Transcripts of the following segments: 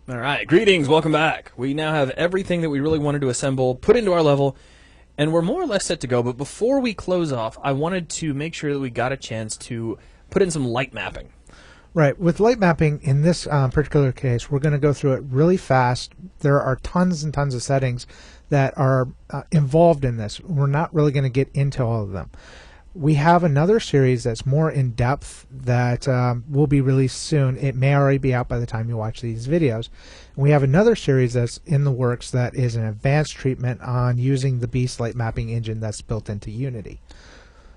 All right, greetings, welcome back. We now have everything that we really wanted to assemble, put into our level, and we're more or less set to go. But before we close off, I wanted to make sure that we got a chance to put in some light mapping. Right. With light mapping, in this particular case, we're going to go through it really fast. There are tons and tons of settings that are involved in this. We're not really going to get into all of them. We have another series that's more in depth that will be released soon. It may already be out by the time you watch these videos. We have another series that's in the works that is an advanced treatment on using the Beast light mapping engine that's built into Unity.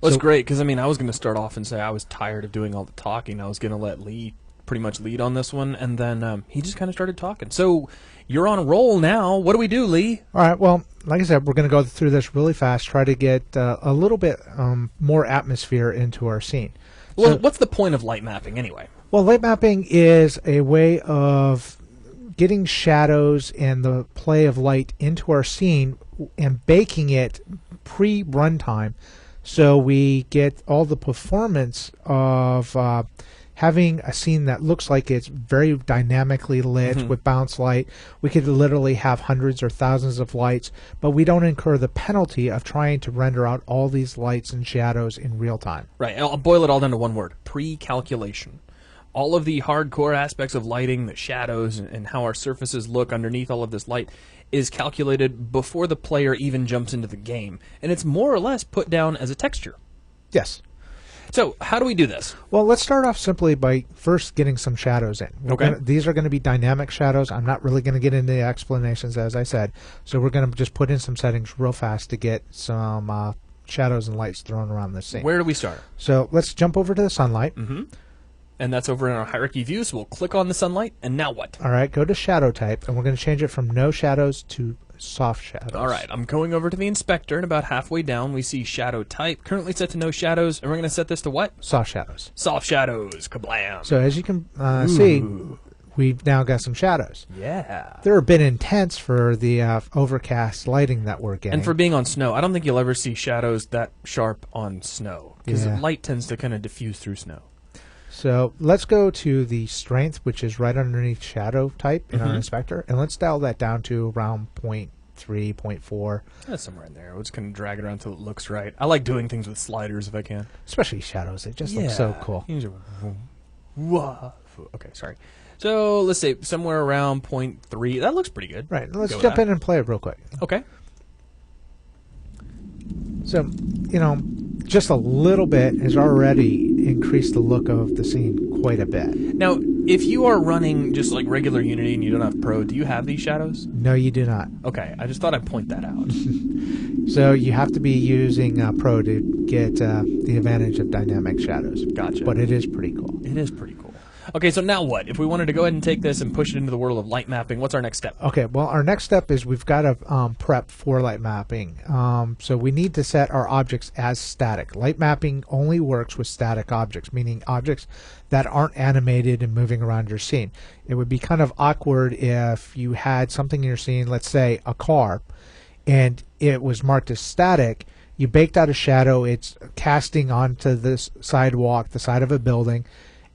Well, that's great, because I was going to start off and say I was tired of doing all the talking. I was going to let Lee pretty much lead on this one, and then he just kind of started talking. So you're on a roll now. What do we do, Lee? All right. Well, like I said, we're going to go through this really fast, try to get a little bit more atmosphere into our scene. Well, what's the point of light mapping anyway? Well, light mapping is a way of getting shadows and the play of light into our scene and baking it pre-runtime, so we get all the performance of having a scene that looks like it's very dynamically lit with bounce light. We could literally have hundreds or thousands of lights, but we don't incur the penalty of trying to render out all these lights and shadows in real time. Right. I'll boil it all down to one word: pre-calculation. All of the hardcore aspects of lighting, the shadows, and how our surfaces look underneath all of this light is calculated before the player even jumps into the game, and it's more or less put down as a texture. Yes. So, how do we do this? Well, let's start off simply by first getting some shadows in. These are going to be dynamic shadows. I'm not really going to get into the explanations, as I said. So we're going to just put in some settings real fast to get some shadows and lights thrown around the scene. Where do we start? So let's jump over to the sunlight. And that's over in our hierarchy view, so we'll click on the sunlight, and now what? All right, go to shadow type, and we're going to change it from no shadows to soft shadows. All right, I'm going over to the inspector, and about halfway down we see shadow type, currently set to no shadows, and we're going to set this to what? Soft shadows. Soft shadows, kablam. So as you can see, we've now got some shadows. Yeah. They're a bit intense for the overcast lighting that we're getting. And for being on snow, I don't think you'll ever see shadows that sharp on snow, because light tends to kind of diffuse through snow. So let's go to the strength, which is right underneath shadow type in our inspector, and let's dial that down to around 0.3, 0.4. That's somewhere in there. We're just going to drag it around until it looks right. I like doing things with sliders if I can. Especially shadows. It just looks so cool. Okay, sorry. So let's say somewhere around 0.3. That looks pretty good. Right. Let's jump in and play it real quick. Okay. So, just a little bit has already increased the look of the scene quite a bit. Now, if you are running just like regular Unity and you don't have Pro, do you have these shadows? No, you do not. Okay, I just thought I'd point that out. So you have to be using Pro to get the advantage of dynamic shadows. Gotcha. But it is pretty cool. It is pretty cool. Okay, so now what? If we wanted to go ahead and take this and push it into the world of light mapping, what's our next step? Okay, well, our next step is we've got to prep for light mapping. So we need to set our objects as static. Light mapping only works with static objects, meaning objects that aren't animated and moving around your scene. It would be kind of awkward if you had something in your scene, let's say a car, and it was marked as static. You baked out a shadow, it's casting onto this sidewalk, the side of a building,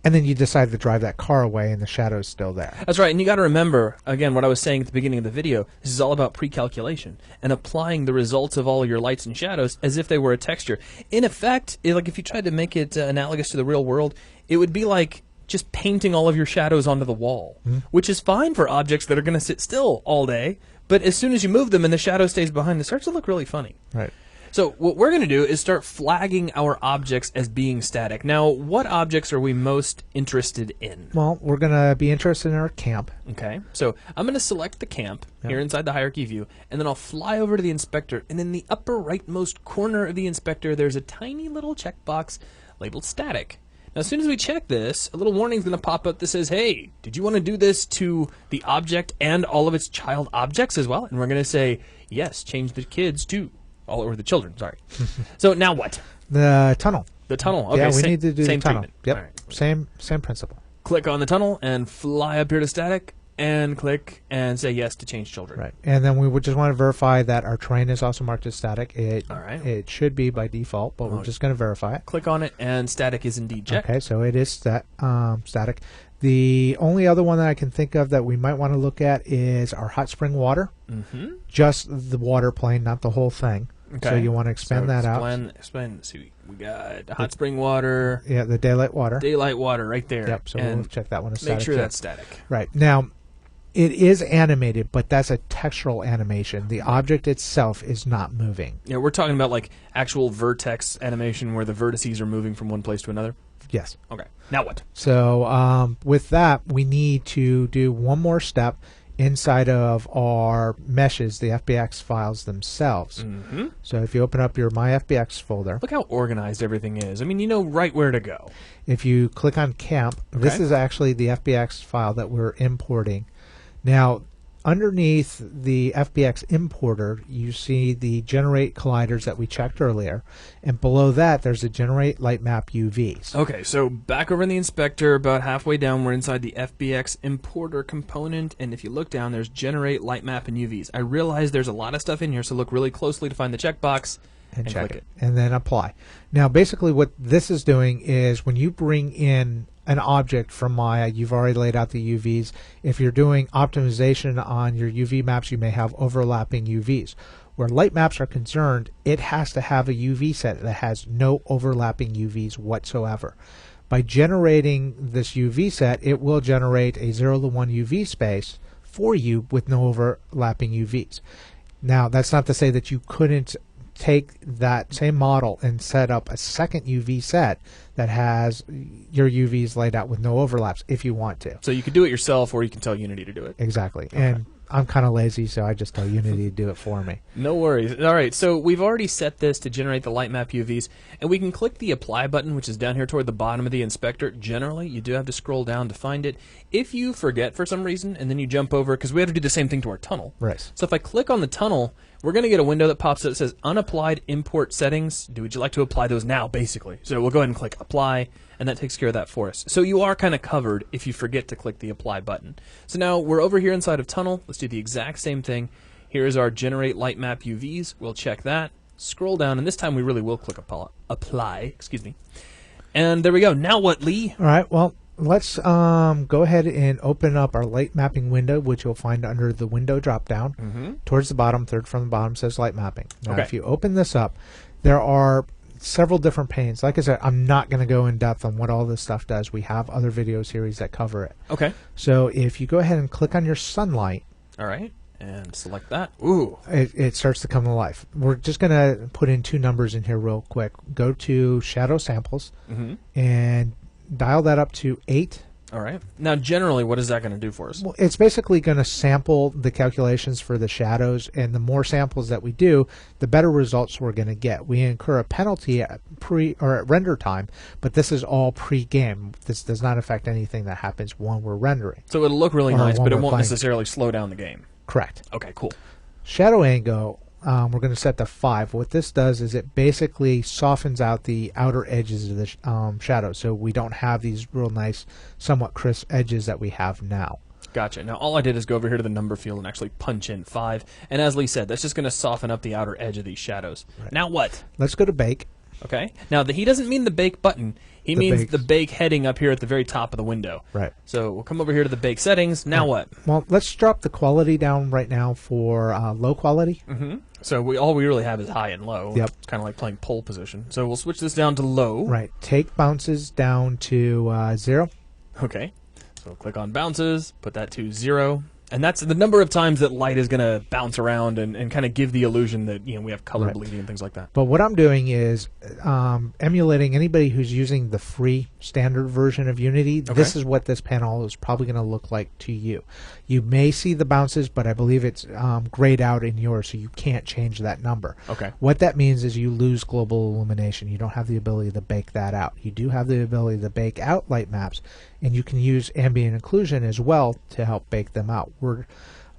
and then you decide to drive that car away and the shadow's still there. That's right, and you got to remember, again, what I was saying at the beginning of the video, this is all about pre-calculation and applying the results of all of your lights and shadows as if they were a texture. In effect, like if you tried to make it analogous to the real world, it would be like just painting all of your shadows onto the wall, which is fine for objects that are going to sit still all day, but as soon as you move them and the shadow stays behind, it starts to look really funny. Right. So what we're going to do is start flagging our objects as being static. Now, what objects are we most interested in? Well, we're going to be interested in our camp. Okay, so I'm going to select the camp here inside the hierarchy view, and then I'll fly over to the inspector, and in the upper rightmost corner of the inspector, there's a tiny little checkbox labeled static. Now, as soon as we check this, a little warning is going to pop up that says, hey, did you want to do this to the object and all of its child objects as well? And we're going to say, yes, change the kids to... or the children, sorry. So now what? The tunnel. The tunnel. Okay, yeah, we need to do same the tunnel. Treatment. Yep. All right. Same principle. Click on the tunnel and fly up here to static. and click and say yes to change children. Right. And then we would just want to verify that our terrain is also marked as static. All right. It should be by default, but we're just going to verify it. Click on it, and static is indeed checked. Okay, so it is static. The only other one that I can think of that we might want to look at is our hot spring water. Just the water plane, not the whole thing. Okay. So you want to expand that out. Expand. See, we got hot spring water. Yeah, the daylight water. Daylight water right there. Yep, so we'll check that one as static. Make sure that's static. Right. Now, it is animated, but that's a textural animation. The object itself is not moving. Yeah, we're talking about like actual vertex animation where the vertices are moving from one place to another. Yes. Okay. Now what? So with that, we need to do one more step inside of our meshes, the FBX files themselves. So if you open up your My FBX folder. Look how organized everything is. I mean, you know right where to go. If you click on camp, this is actually the FBX file that we're importing. Now, underneath the FBX importer, you see the generate colliders that we checked earlier, and below that there's a generate lightmap UVs. Okay, so back over in the inspector, about halfway down, we're inside the FBX importer component, and if you look down, there's generate lightmap and UVs. I realize there's a lot of stuff in here, so look really closely to find the checkbox and check click it. And then apply. Now, basically what this is doing is when you bring in an object from Maya, you've already laid out the UVs. If you're doing optimization on your UV maps, you may have overlapping UVs. Where light maps are concerned, it has to have a UV set that has no overlapping UVs whatsoever. By generating this UV set, it will generate a 0 to 1 UV space for you with no overlapping UVs. Now, that's not to say that you couldn't take that same model and set up a second UV set that has your UVs laid out with no overlaps if you want to. So you can do it yourself, or you can tell Unity to do it. Exactly. Okay. And I'm kind of lazy, so I just tell Unity to do it for me. No worries. All right, so we've already set this to generate the lightmap UVs, and we can click the apply button, which is down here toward the bottom of the inspector. Generally, you do have to scroll down to find it. If you forget for some reason, and then you jump over, because we have to do the same thing to our tunnel. Right. So if I click on the tunnel, we're going to get a window that pops up that says unapplied import settings. Would you like to apply those now, basically? So we'll go ahead and click apply, and that takes care of that for us. So you are kind of covered if you forget to click the apply button. So now we're over here inside of tunnel. Let's do the exact same thing. Here's our generate lightmap UVs. We'll check that. Scroll down, and this time we really will click apply. Excuse me. And there we go. Now what, Lee? All right. Well, let's go ahead and open up our light mapping window, which you'll find under the window drop-down. Towards the bottom, third from the bottom, says light mapping. Now, if you open this up, there are several different panes. Like I said, I'm not going to go in depth on what all this stuff does. We have other video series that cover it. Okay. So if you go ahead and click on your sunlight. All right. And select that. Ooh. It starts to come to life. We're just going to put in two numbers in here real quick. Go to shadow samples and dial that up to 8. All right. Now, generally, what is that going to do for us? Well, it's basically going to sample the calculations for the shadows, and the more samples that we do, the better results we're going to get. We incur a penalty at at render time, but this is all pre-game. This does not affect anything that happens when we're rendering. So it'll look really nice, but it won't playing. necessarily slow down the game. Correct. Okay, cool. Shadow angle, we're going to set to 5. What this does is it basically softens out the outer edges of the shadow, so we don't have these real nice, somewhat crisp edges that we have now. Gotcha. Now, all I did is go over here to the number field and actually punch in 5. And as Lee said, that's just going to soften up the outer edge of these shadows. Right. Now what? Let's go to bake. Okay. Now, he doesn't mean the bake button. He means the bake heading up here at the very top of the window. Right. So we'll come over here to the bake settings. Now what? Well, let's drop the quality down right now for low quality. So all we really have is high and low. Yep. It's kind of like playing pole position. So we'll switch this down to low. Right. Take bounces down to 0. Okay. So click on bounces, put that to 0. And that's the number of times that light is going to bounce around and kind of give the illusion that we have color bleeding and things like that. But what I'm doing is emulating anybody who's using the free standard version of Unity. Okay. This is what this panel is probably going to look like to you. You may see the bounces, but I believe it's grayed out in yours, so you can't change that number. Okay. What that means is you lose global illumination. You don't have the ability to bake that out. You do have the ability to bake out light maps, and you can use ambient occlusion as well to help bake them out. We're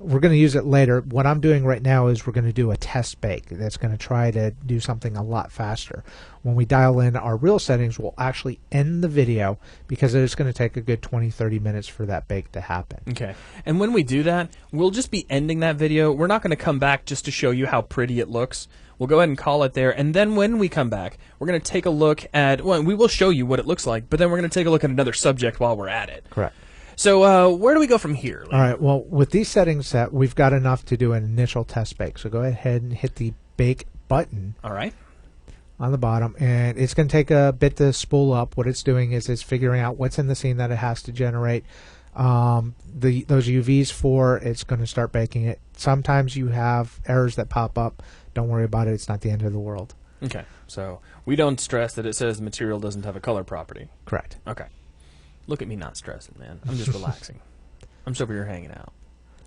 We're going to use it later. What I'm doing right now is we're going to do a test bake that's going to try to do something a lot faster. When we dial in our real settings, we'll actually end the video because it's going to take a good 20-30 minutes for that bake to happen. Okay. And when we do that, we'll just be ending that video. We're not going to come back just to show you how pretty it looks. We'll go ahead and call it there, and then when we come back, we're going to take a look at, well, we will show you what it looks like, but then we're going to take a look at another subject while we're at it. Correct. So where do we go from here? All right, well, with these settings set, we've got enough to do an initial test bake. So go ahead and hit the bake button. All right. On the bottom, and it's going to take a bit to spool up. What it's doing is it's figuring out what's in the scene that it has to generate those UVs for. It's going to start baking it. Sometimes you have errors that pop up. Don't worry about it. It's not the end of the world. Okay, so we don't stress that it says the material doesn't have a color property. Correct. Okay. Look at me not stressing, man. I'm just relaxing. I'm just over here hanging out.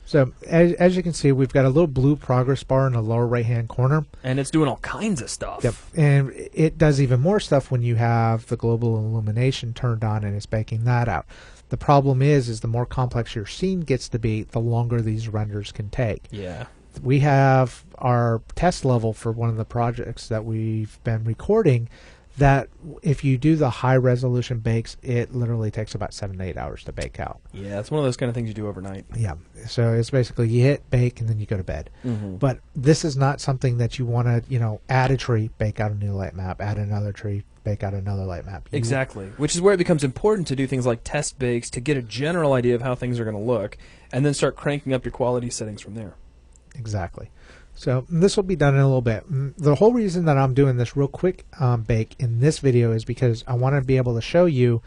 So as you can see, we've got a little blue progress bar in the lower right-hand corner. And it's doing all kinds of stuff. Yep. And it does even more stuff when you have the global illumination turned on and it's baking that out. The problem is the more complex your scene gets to be, the longer these renders can take. Yeah. We have our test level for one of the projects that we've been recording that if you do the high resolution bakes, it literally takes about 7 to 8 hours to bake out. Yeah, it's one of those kind of things you do overnight. Yeah, so it's basically you hit bake and then you go to bed. Mm-hmm. But this is not something that you want to, add a tree, bake out a new light map, add another tree, bake out another light map. Exactly, which is where it becomes important to do things like test bakes to get a general idea of how things are going to look, and then start cranking up your quality settings from there. Exactly. So this will be done in a little bit. The whole reason that I'm doing this real quick bake in this video is because I want to be able to show you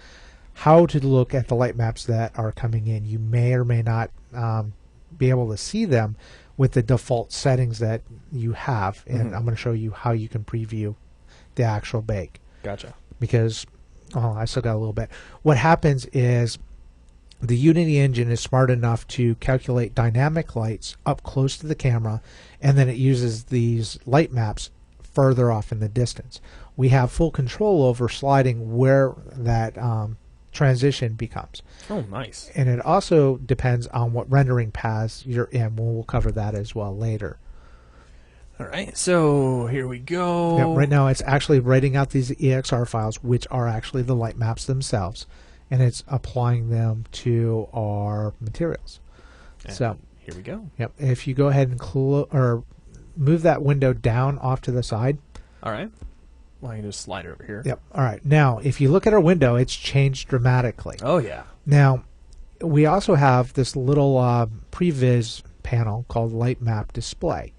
how to look at the light maps that are coming in. You may or may not be able to see them with the default settings that you have, and I'm going to show you how you can preview the actual bake. Gotcha. Because, I still got a little bit. What happens is the Unity engine is smart enough to calculate dynamic lights up close to the camera, and then it uses these light maps further off in the distance. We have full control over sliding where that transition becomes. Oh, nice. And it also depends on what rendering paths you're in. We'll cover that as well later. All right, so here we go. Yep, right now it's actually writing out these EXR files, which are actually the light maps themselves, and it's applying them to our materials. And so here we go. Yep. If you go ahead and move that window down off to the side. All right. Well, I can just slide it over here. Yep. All right. Now, if you look at our window, it's changed dramatically. Oh, yeah. Now, we also have this little previs panel called Light Map Display.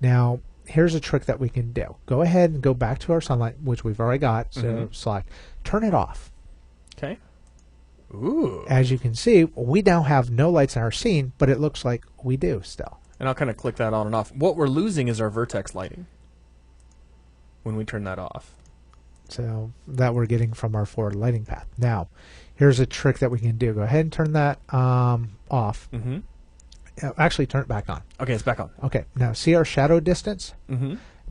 Now, here's a trick that we can do. Go ahead and go back to our sunlight, which we've already got. So select, turn it off. Okay. Ooh. As you can see, we now have no lights in our scene, but it looks like we do still. And I'll kind of click that on and off. What we're losing is our vertex lighting when we turn that off. So that we're getting from our forward lighting path. Now, here's a trick that we can do. Go ahead and turn that off. Actually, turn it back on. Okay, it's back on. Okay, now see our shadow distance?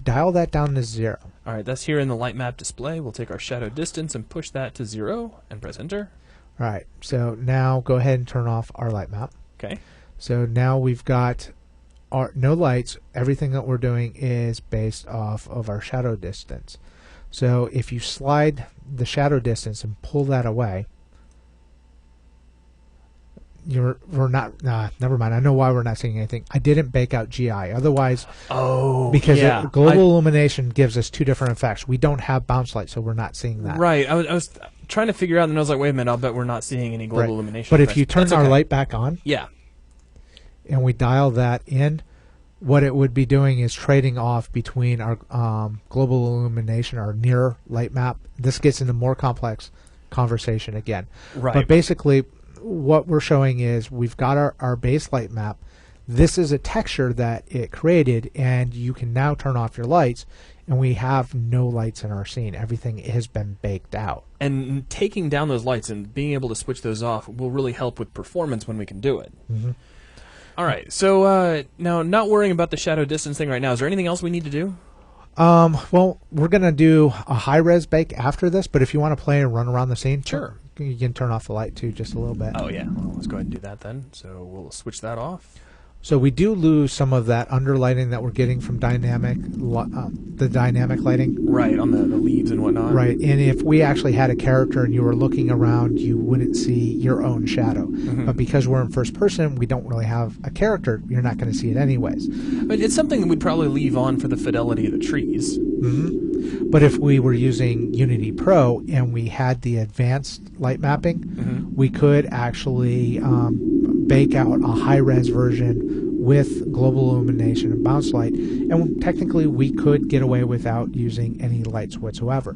Dial that down to 0. All right, that's here in the light map display. We'll take our shadow distance and push that to 0 and press enter. All right, so now go ahead and turn off our light map. Okay. So now we've got our no lights. Everything that we're doing is based off of our shadow distance. So if you slide the shadow distance and pull that away, we're not. Never mind. I know why we're not seeing anything. I didn't bake out GI. Otherwise, because global illumination gives us two different effects. We don't have bounce light, so we're not seeing that. Right. I was trying to figure out, and I was like, wait a minute. I'll bet we're not seeing any global illumination. But effects. if you turn our light back on, and we dial that in, what it would be doing is trading off between our global illumination, our near light map. This gets into more complex conversation again. Right. But basically, what we're showing is we've got our base light map. This is a texture that it created, and you can now turn off your lights, and we have no lights in our scene. Everything has been baked out. And taking down those lights and being able to switch those off will really help with performance when we can do it. All right, so now not worrying about the shadow distance thing right now, is there anything else we need to do? Well, we're going to do a high-res bake after this, but if you want to play and run around the scene, sure. You can turn off the light too just a little bit. Oh, yeah. Well, let's go ahead and do that then. So we'll switch that off. So we do lose some of that underlighting that we're getting from the dynamic lighting. Right, on the leaves and whatnot. Right, and if we actually had a character and you were looking around, you wouldn't see your own shadow. But because we're in first person, we don't really have a character, you're not going to see it anyways. But it's something that we'd probably leave on for the fidelity of the trees. But if we were using Unity Pro and we had the advanced light mapping, we could actually bake out a high-res version with global illumination and bounce light, and technically we could get away without using any lights whatsoever.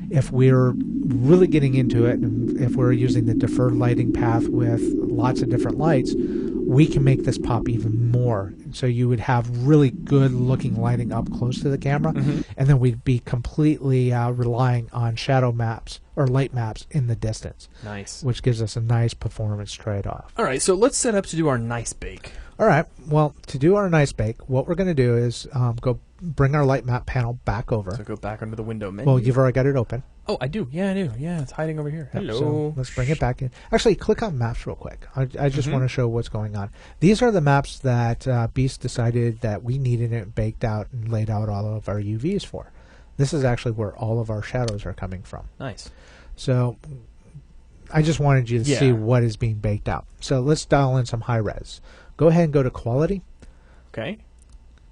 If we're really getting into it, and if we're using the deferred lighting path with lots of different lights, we can make this pop even more. So you would have really good looking lighting up close to the camera, and then we'd be completely relying on shadow maps or light maps in the distance. Nice. Which gives us a nice performance trade-off. All right, so let's set up to do our nice bake. All right, well, to do our nice bake, what we're going to do is go bring our light map panel back over. So go back under the window menu. Well, you've already got it open. Oh, I do. Yeah, I do. Yeah, it's hiding over here. Yep, Hello. so let's bring it back in. Actually, click on maps real quick. I just want to show what's going on. These are the maps that Beast decided that we needed it baked out and laid out all of our UVs for. This is actually where all of our shadows are coming from. Nice. So I just wanted you to see what is being baked out. So let's dial in some high res. Go ahead and go to quality. Okay.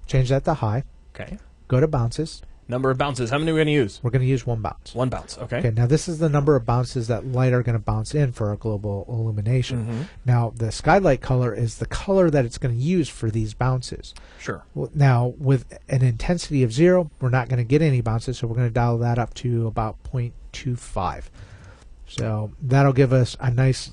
Change that to high. Okay. Go to bounces. Number of bounces. How many are we going to use? We're going to use one bounce. One bounce. Okay. Okay. Now this is the number of bounces that light are going to bounce in for our global illumination. Now the skylight color is the color that it's going to use for these bounces. Sure. Well, now with an intensity of 0, we're not going to get any bounces, so we're going to dial that up to about 0.25. So that'll give us a nice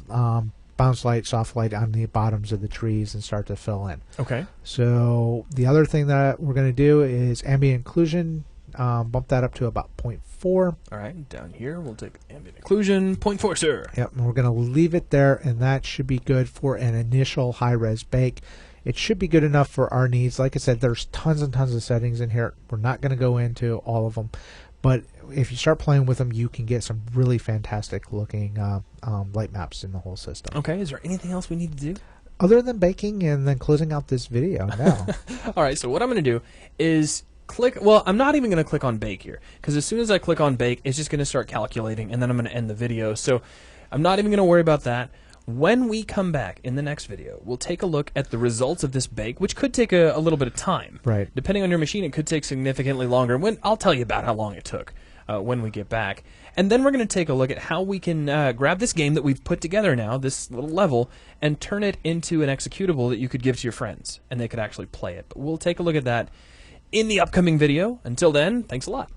bounce light, soft light on the bottoms of the trees and start to fill in. Okay. So the other thing that we're going to do is ambient occlusion. Bump that up to about 0.4. All right, down here we'll take ambient occlusion, 0.4, sir. Yep, and we're going to leave it there, and that should be good for an initial high-res bake. It should be good enough for our needs. Like I said, there's tons and tons of settings in here. We're not going to go into all of them, but if you start playing with them, you can get some really fantastic looking light maps in the whole system. Okay, is there anything else we need to do? Other than baking and then closing out this video now. All right, so what I'm going to do is click, well, I'm not even going to click on bake here, because as soon as I click on bake, it's just going to start calculating, and then I'm going to end the video. So I'm not even going to worry about that. When we come back in the next video, we'll take a look at the results of this bake, which could take a little bit of time. Right. Depending on your machine, it could take significantly longer. I'll tell you about how long it took when we get back. And then we're going to take a look at how we can grab this game that we've put together now, this little level, and turn it into an executable that you could give to your friends, and they could actually play it. But we'll take a look at that in the upcoming video. Until then, thanks a lot.